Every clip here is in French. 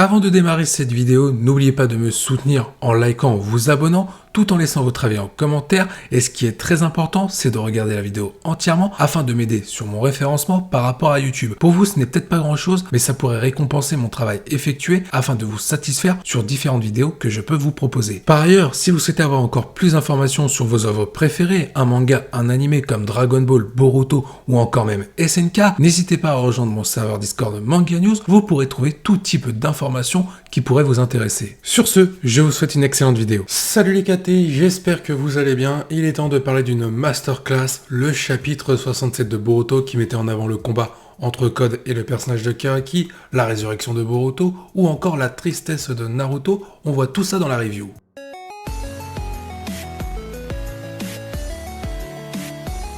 Avant de démarrer cette vidéo, n'oubliez pas de me soutenir en likant ou vous abonnant, tout en laissant votre avis en commentaire. Et ce qui est très important, c'est de regarder la vidéo entièrement afin de m'aider sur mon référencement par rapport à YouTube. Pour vous, ce n'est peut-être pas grand chose, mais ça pourrait récompenser mon travail effectué afin de vous satisfaire sur différentes vidéos que je peux vous proposer. Par ailleurs, si vous souhaitez avoir encore plus d'informations sur vos œuvres préférées, un manga, un animé comme Dragon Ball, Boruto ou encore même SNK, n'hésitez pas à rejoindre mon serveur Discord Manga News. Vous pourrez trouver tout type d'informations qui pourraient vous intéresser. Sur ce, je vous souhaite une excellente vidéo. Salut les KT, j'espère que vous allez bien. Il est temps de parler d'une masterclass, le chapitre 67 de Boruto qui mettait en avant le combat entre Code et le personnage de Karaki, la résurrection de Boruto ou encore la tristesse de Naruto. On voit tout ça dans la review.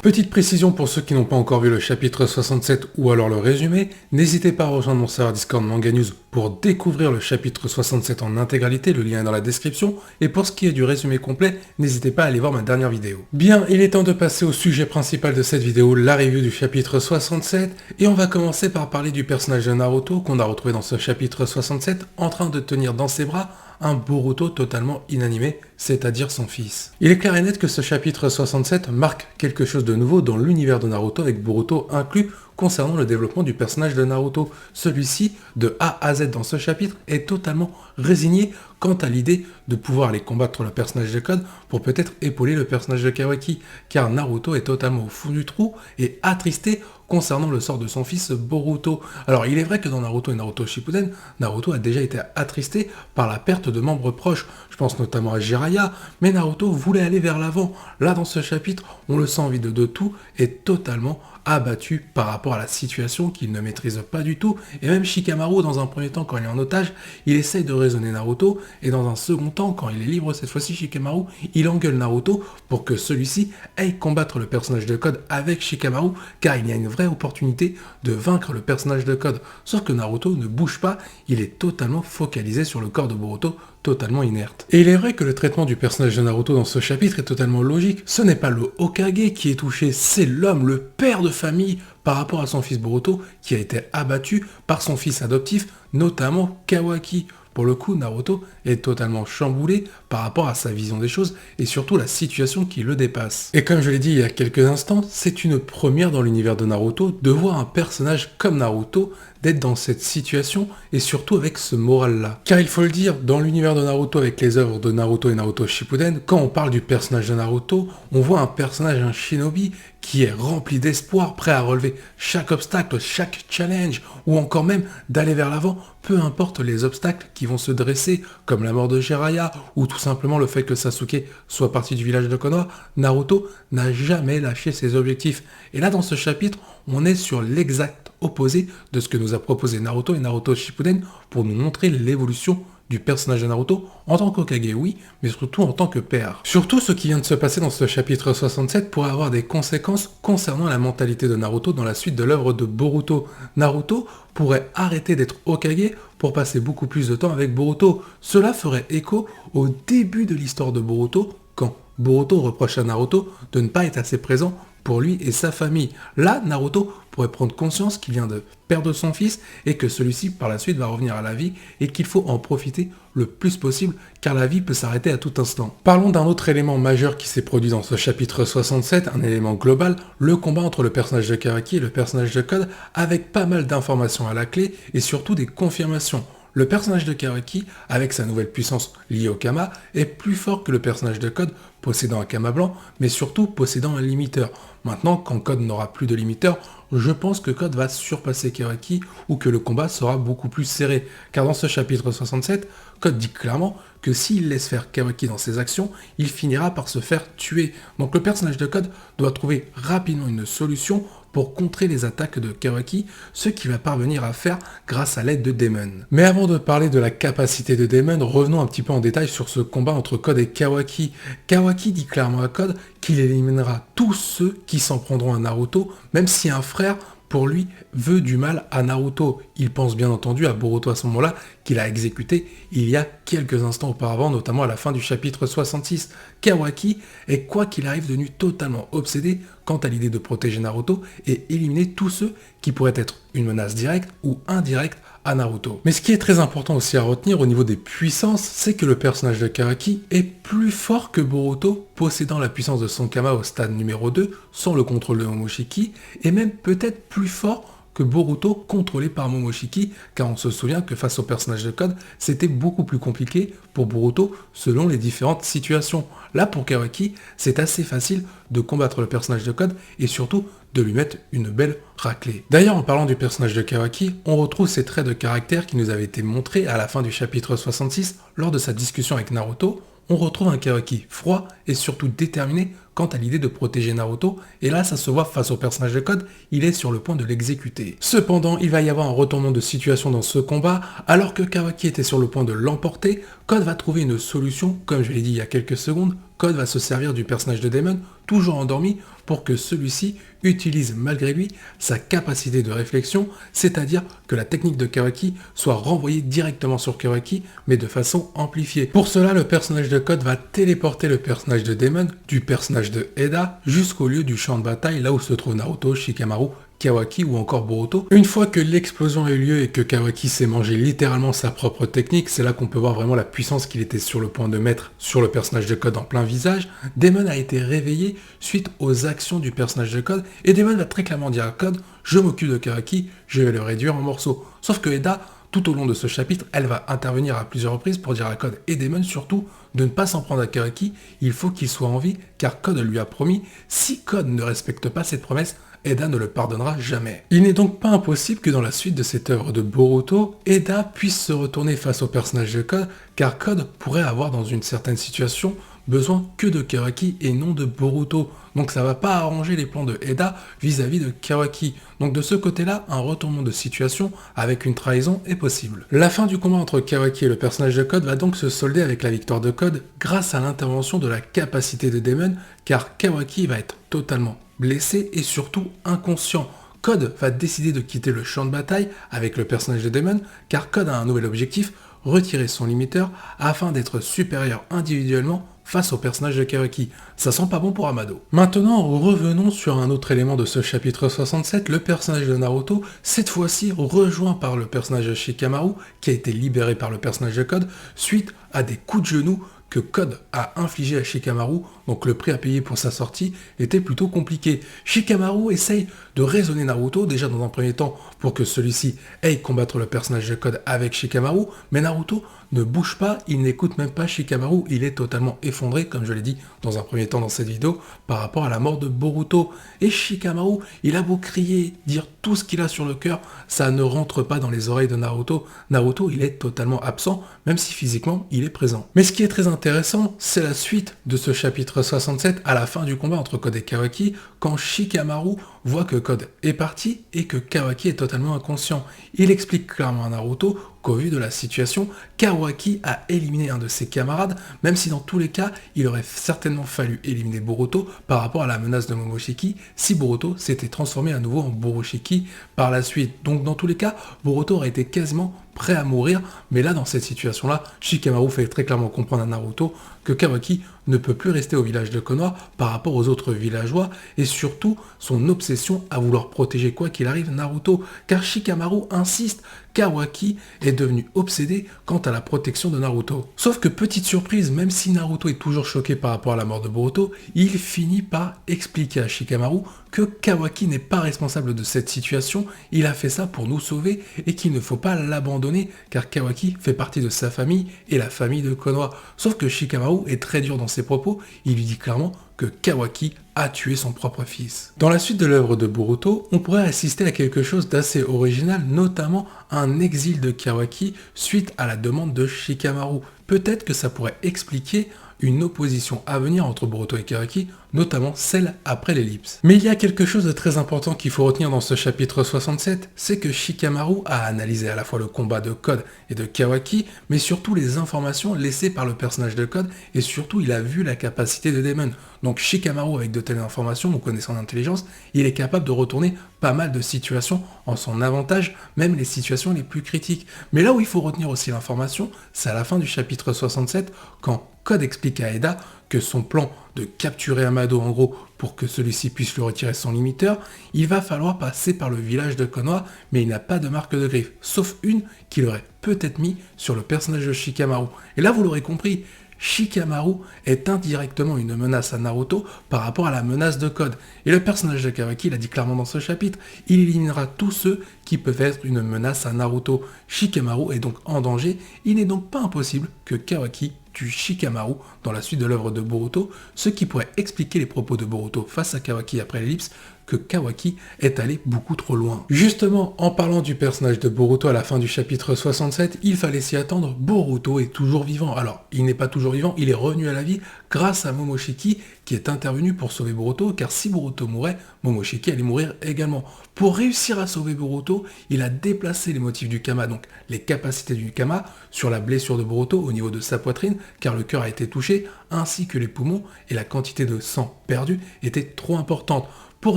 Petite précision pour ceux qui n'ont pas encore vu le chapitre 67 ou alors le résumé, n'hésitez pas à rejoindre mon serveur Discord Manga News pour découvrir le chapitre 67 en intégralité, le lien est dans la description, et pour ce qui est du résumé complet, n'hésitez pas à aller voir ma dernière vidéo. Bien, il est temps de passer au sujet principal de cette vidéo, la review du chapitre 67, et on va commencer par parler du personnage de Naruto qu'on a retrouvé dans ce chapitre 67 en train de tenir dans ses bras un Boruto totalement inanimé, c'est-à-dire son fils. Il est clair et net que ce chapitre 67 marque quelque chose de nouveau dans l'univers de Naruto avec Boruto inclus concernant le développement du personnage de Naruto. Celui-ci, de A à Z dans ce chapitre, est totalement résigné quant à l'idée de pouvoir aller combattre le personnage de Code pour peut-être épauler le personnage de Kawaki, car Naruto est totalement au fond du trou et attristé concernant le sort de son fils Boruto. Alors il est vrai que dans Naruto et Naruto Shippuden, Naruto a déjà été attristé par la perte de membres proches, je pense notamment à Jiraiya, mais Naruto voulait aller vers l'avant. Là dans ce chapitre, on le sent vide de tout et totalement abattu par rapport à la situation qu'il ne maîtrise pas du tout, et même Shikamaru dans un premier temps quand il est en otage, il essaye de raisonner Naruto, et dans un second temps quand il est libre cette fois-ci Shikamaru, il engueule Naruto pour que celui-ci aille combattre le personnage de Code avec Shikamaru, car il y a une vraie opportunité de vaincre le personnage de Code, sauf que Naruto ne bouge pas, il est totalement focalisé sur le corps de Boruto, totalement inerte. Et il est vrai que le traitement du personnage de Naruto dans ce chapitre est totalement logique. Ce n'est pas le Hokage qui est touché, c'est l'homme, le père de famille par rapport à son fils Boruto qui a été abattu par son fils adoptif, notamment Kawaki. Pour le coup, Naruto est totalement chamboulé par rapport à sa vision des choses et surtout la situation qui le dépasse. Et comme je l'ai dit il y a quelques instants, c'est une première dans l'univers de Naruto de voir un personnage comme Naruto d'être dans cette situation et surtout avec ce moral-là. Car il faut le dire, dans l'univers de Naruto avec les œuvres de Naruto et Naruto Shippuden, quand on parle du personnage de Naruto, on voit un personnage, un shinobi, qui est rempli d'espoir, prêt à relever chaque obstacle, chaque challenge, ou encore même d'aller vers l'avant, peu importe les obstacles qui vont se dresser, comme la mort de Jiraiya, ou tout simplement le fait que Sasuke soit parti du village de Konoha, Naruto n'a jamais lâché ses objectifs. Et là, dans ce chapitre, on est sur l'exact opposé de ce que nous a proposé Naruto et Naruto Shippuden pour nous montrer l'évolution du personnage de Naruto en tant qu'Hokage, oui, mais surtout en tant que père. Surtout ce qui vient de se passer dans ce chapitre 67 pourrait avoir des conséquences concernant la mentalité de Naruto dans la suite de l'œuvre de Boruto. Naruto pourrait arrêter d'être Hokage pour passer beaucoup plus de temps avec Boruto. Cela ferait écho au début de l'histoire de Boruto, quand Boruto reproche à Naruto de ne pas être assez présent pour lui et sa famille. Là, Naruto pourrait prendre conscience qu'il vient de perdre son fils et que celui-ci par la suite va revenir à la vie et qu'il faut en profiter le plus possible car la vie peut s'arrêter à tout instant. Parlons d'un autre élément majeur qui s'est produit dans ce chapitre 67, un élément global, le combat entre le personnage de Karaki et le personnage de Code avec pas mal d'informations à la clé et surtout des confirmations. Le personnage de Karaki, avec sa nouvelle puissance liée au Kama, est plus fort que le personnage de Code, possédant un Kama blanc, mais surtout possédant un limiteur. Maintenant, quand Code n'aura plus de limiteur, je pense que Code va surpasser Karaki ou que le combat sera beaucoup plus serré. Car dans ce chapitre 67, Code dit clairement que s'il laisse faire Karaki dans ses actions, il finira par se faire tuer. Donc le personnage de Code doit trouver rapidement une solution pour contrer les attaques de Kawaki, ce qu'il va parvenir à faire grâce à l'aide de Daemon. Mais avant de parler de la capacité de Daemon, revenons un petit peu en détail sur ce combat entre Code et Kawaki. Kawaki dit clairement à Code qu'il éliminera tous ceux qui s'en prendront à Naruto, même si un frère pour lui, veut du mal à Naruto. Il pense bien entendu à Boruto à ce moment-là, qu'il a exécuté il y a quelques instants auparavant, notamment à la fin du chapitre 66. Kawaki est quoi qu'il arrive devenu totalement obsédé quant à l'idée de protéger Naruto et éliminer tous ceux qui pourraient être une menace directe ou indirecte à Naruto. Mais ce qui est très important aussi à retenir au niveau des puissances, c'est que le personnage de Kawaki est plus fort que Boruto, possédant la puissance de son Kama au stade numéro 2, sans le contrôle de Momoshiki, et même peut-être plus fort que Boruto contrôlé par Momoshiki, car on se souvient que face au personnage de Code, c'était beaucoup plus compliqué pour Boruto selon les différentes situations. Là, pour Kawaki, c'est assez facile de combattre le personnage de Code et surtout de lui mettre une belle raclée. D'ailleurs, en parlant du personnage de Kawaki, on retrouve ces traits de caractère qui nous avaient été montrés à la fin du chapitre 66 lors de sa discussion avec Naruto. On retrouve un Kawaki froid et surtout déterminé quant à l'idée de protéger Naruto, et là ça se voit face au personnage de Code, il est sur le point de l'exécuter. Cependant, il va y avoir un retournement de situation dans ce combat, alors que Kawaki était sur le point de l'emporter, Code va trouver une solution, comme je l'ai dit il y a quelques secondes, Code va se servir du personnage de Demon, toujours endormi, pour que celui-ci utilise malgré lui sa capacité de réflexion, c'est-à-dire que la technique de Kawaki soit renvoyée directement sur Kawaki, mais de façon amplifiée. Pour cela, le personnage de Code va téléporter le personnage de Demon du personnage de Eda jusqu'au lieu du champ de bataille, là où se trouvent Naruto, Shikamaru, Kawaki ou encore Boruto. Une fois que l'explosion a eu lieu et que Kawaki s'est mangé littéralement sa propre technique, c'est là qu'on peut voir vraiment la puissance qu'il était sur le point de mettre sur le personnage de Code en plein visage. Demon a été réveillé suite aux actions du personnage de Code et Demon va très clairement dire à Code « Je m'occupe de Kawaki, je vais le réduire en morceaux ». Sauf que Eda, tout au long de ce chapitre, elle va intervenir à plusieurs reprises pour dire à Code et Demon surtout de ne pas s'en prendre à Kawaki, il faut qu'il soit en vie car Code lui a promis, si Code ne respecte pas cette promesse, Eda ne le pardonnera jamais. Il n'est donc pas impossible que dans la suite de cette œuvre de Boruto, Eda puisse se retourner face au personnage de Code, car Code pourrait avoir dans une certaine situation besoin que de Kawaki et non de Boruto. Donc ça va pas arranger les plans de Eda vis-à-vis de Kawaki. Donc de ce côté-là, un retournement de situation avec une trahison est possible. La fin du combat entre Kawaki et le personnage de Code va donc se solder avec la victoire de Code grâce à l'intervention de la capacité de Demon, car Kawaki va être totalement blessé et surtout inconscient. Code va décider de quitter le champ de bataille avec le personnage de Demon, car Code a un nouvel objectif, retirer son limiteur afin d'être supérieur individuellement face au personnage de Kawaki. Ça sent pas bon pour Amado. Maintenant, revenons sur un autre élément de ce chapitre 67, le personnage de Naruto, cette fois-ci rejoint par le personnage de Shikamaru, qui a été libéré par le personnage de Code, suite à des coups de genoux que Code a infligé à Shikamaru, donc le prix à payer pour sa sortie était plutôt compliqué. Shikamaru essaye de raisonner Naruto, déjà dans un premier temps pour que celui-ci aille combattre le personnage de Code avec Shikamaru, mais Naruto ne bouge pas, il n'écoute même pas Shikamaru, il est totalement effondré, comme je l'ai dit dans un premier temps dans cette vidéo, par rapport à la mort de Boruto. Et Shikamaru, il a beau crier, dire tout ce qu'il a sur le cœur, ça ne rentre pas dans les oreilles de Naruto. Naruto, il est totalement absent, même si physiquement, il est présent. Mais ce qui est très intéressant, c'est la suite de ce chapitre 67 à la fin du combat entre Code et Kawaki, quand Shikamaru voit que Code est parti et que Kawaki est totalement inconscient. Il explique clairement à Naruto qu'au vu de la situation, Kawaki a éliminé un de ses camarades, même si dans tous les cas, il aurait certainement fallu éliminer Boruto par rapport à la menace de Momoshiki si Boruto s'était transformé à nouveau en Borushiki par la suite. Donc dans tous les cas, Boruto aurait été quasiment prêt à mourir, mais là dans cette situation-là, Shikamaru fait très clairement comprendre à Naruto que Kawaki ne peut plus rester au village de Konoha par rapport aux autres villageois et surtout son obsession à vouloir protéger quoi qu'il arrive Naruto, car Shikamaru insiste, Kawaki est devenu obsédé quant à la protection de Naruto. Sauf que petite surprise, même si Naruto est toujours choqué par rapport à la mort de Boruto, il finit par expliquer à Shikamaru que Kawaki n'est pas responsable de cette situation, il a fait ça pour nous sauver et qu'il ne faut pas l'abandonner car Kawaki fait partie de sa famille et la famille de Konoha. Sauf que Shikamaru est très dur dans ses propos, il lui dit clairement que Kawaki a tué son propre fils. Dans la suite de l'œuvre de Boruto, on pourrait assister à quelque chose d'assez original, notamment un exil de Kawaki suite à la demande de Shikamaru. Peut-être que ça pourrait expliquer une opposition à venir entre Boruto et Kawaki, notamment celle après l'ellipse. Mais il y a quelque chose de très important qu'il faut retenir dans ce chapitre 67, c'est que Shikamaru a analysé à la fois le combat de Code et de Kawaki, mais surtout les informations laissées par le personnage de Code, et surtout il a vu la capacité de Demon. Donc Shikamaru, avec de telles informations, nous connaissons l'intelligence, il est capable de retourner pas mal de situations en son avantage, même les situations les plus critiques. Mais là où il faut retenir aussi l'information, c'est à la fin du chapitre 67, quand Code explique à Eda que son plan de capturer Amado en gros pour que celui-ci puisse lui retirer son limiteur, il va falloir passer par le village de Konoha, mais il n'a pas de marque de griffe, sauf une qu'il aurait peut-être mis sur le personnage de Shikamaru. Et là vous l'aurez compris, Shikamaru est indirectement une menace à Naruto par rapport à la menace de Code. Et le personnage de Kawaki l'a dit clairement dans ce chapitre, il éliminera tous ceux qui peuvent être une menace à Naruto. Shikamaru est donc en danger, il n'est donc pas impossible que Kawaki tue Shikamaru dans la suite de l'œuvre de Boruto, ce qui pourrait expliquer les propos de Boruto face à Kawaki après l'ellipse, que Kawaki est allé beaucoup trop loin. Justement, en parlant du personnage de Boruto à la fin du chapitre 67, il fallait s'y attendre, Boruto est toujours vivant. Alors, il n'est pas toujours vivant, il est revenu à la vie grâce à Momoshiki qui est intervenu pour sauver Boruto, car si Boruto mourait, Momoshiki allait mourir également. Pour réussir à sauver Boruto, il a déplacé les motifs du Kama, donc les capacités du Kama, sur la blessure de Boruto au niveau de sa poitrine, car le cœur a été touché, ainsi que les poumons, et la quantité de sang perdu était trop importante. Pour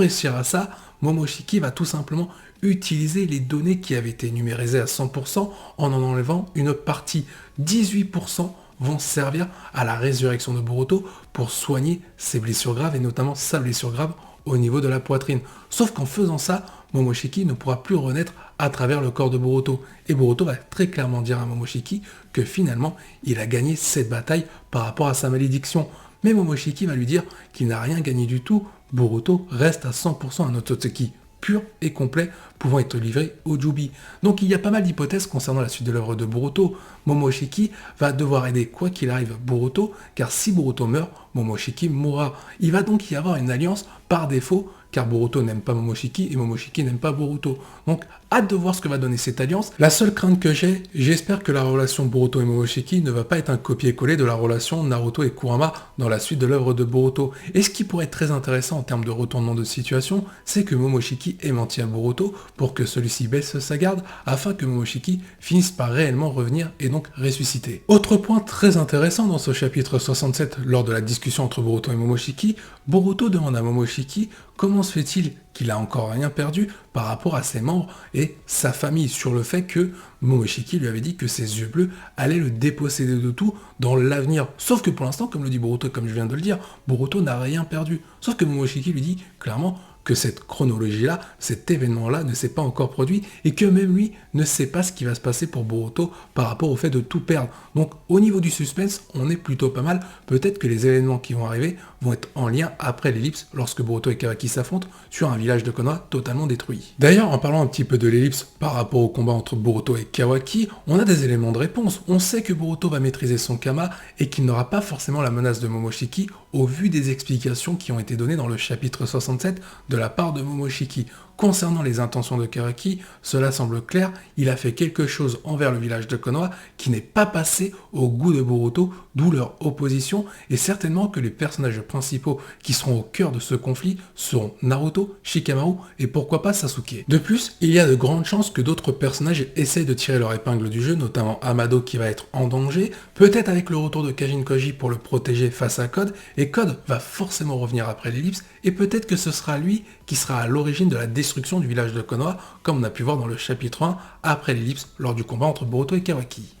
réussir à ça, Momoshiki va tout simplement utiliser les données qui avaient été numérisées à 100% en enlevant une partie. 18% vont servir à la résurrection de Boruto pour soigner ses blessures graves et notamment sa blessure grave au niveau de la poitrine. Sauf qu'en faisant ça, Momoshiki ne pourra plus renaître à travers le corps de Boruto. Et Boruto va très clairement dire à Momoshiki que finalement, il a gagné cette bataille par rapport à sa malédiction. Mais Momoshiki va lui dire qu'il n'a rien gagné du tout, Boruto reste à 100% un Otsutsuki pur et complet pouvant être livré au Jubi. Donc il y a pas mal d'hypothèses concernant la suite de l'œuvre de Boruto. Momoshiki va devoir aider quoi qu'il arrive Boruto, car si Boruto meurt, Momoshiki mourra. Il va donc y avoir une alliance par défaut, car Boruto n'aime pas Momoshiki et Momoshiki n'aime pas Boruto. Donc hâte de voir ce que va donner cette alliance. La seule crainte que j'espère que la relation Boruto et Momoshiki ne va pas être un copier-coller de la relation Naruto et Kurama dans la suite de l'œuvre de Boruto. Et ce qui pourrait être très intéressant en termes de retournement de situation, c'est que Momoshiki ait menti à Boruto pour que celui-ci baisse sa garde, afin que Momoshiki finisse par réellement revenir et donc ressusciter. Autre point très intéressant dans ce chapitre 67, lors de la discussion entre Boruto et Momoshiki, Boruto demande à Momoshiki comment se fait-il qu'il a encore rien perdu par rapport à ses membres et sa famille, sur le fait que Momoshiki lui avait dit que ses yeux bleus allaient le déposséder de tout dans l'avenir. Sauf que pour l'instant, comme le dit Boruto, comme je viens de le dire, Boruto n'a rien perdu. Sauf que Momoshiki lui dit clairement que cette chronologie-là, cet événement-là ne s'est pas encore produit et que même lui ne sait pas ce qui va se passer pour Boruto par rapport au fait de tout perdre. Donc au niveau du suspense, on est plutôt pas mal. Peut-être que les événements qui vont arriver vont être en lien après l'ellipse lorsque Boruto et Kawaki s'affrontent sur un village de Konoha totalement détruit. D'ailleurs, en parlant un petit peu de l'ellipse par rapport au combat entre Boruto et Kawaki, on a des éléments de réponse. On sait que Boruto va maîtriser son Kama et qu'il n'aura pas forcément la menace de Momoshiki au vu des explications qui ont été données dans le chapitre 67 de la part de Momoshiki. Concernant les intentions de Kawaki, cela semble clair, il a fait quelque chose envers le village de Konoha qui n'est pas passé au goût de Boruto, d'où leur opposition, et certainement que les personnages principaux qui seront au cœur de ce conflit seront Naruto, Shikamaru et pourquoi pas Sasuke. De plus, il y a de grandes chances que d'autres personnages essayent de tirer leur épingle du jeu, notamment Amado qui va être en danger, peut-être avec le retour de Kajin Koji pour le protéger face à Code, et Code va forcément revenir après l'ellipse, et peut-être que ce sera lui qui sera à l'origine de la destruction du village de Konoha, comme on a pu voir dans le chapitre 1, après l'ellipse, lors du combat entre Boruto et Kawaki.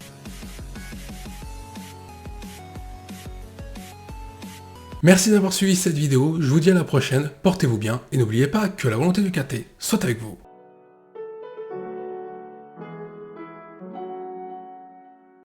Merci d'avoir suivi cette vidéo, je vous dis à la prochaine, portez-vous bien, et n'oubliez pas que la volonté du KT soit avec vous.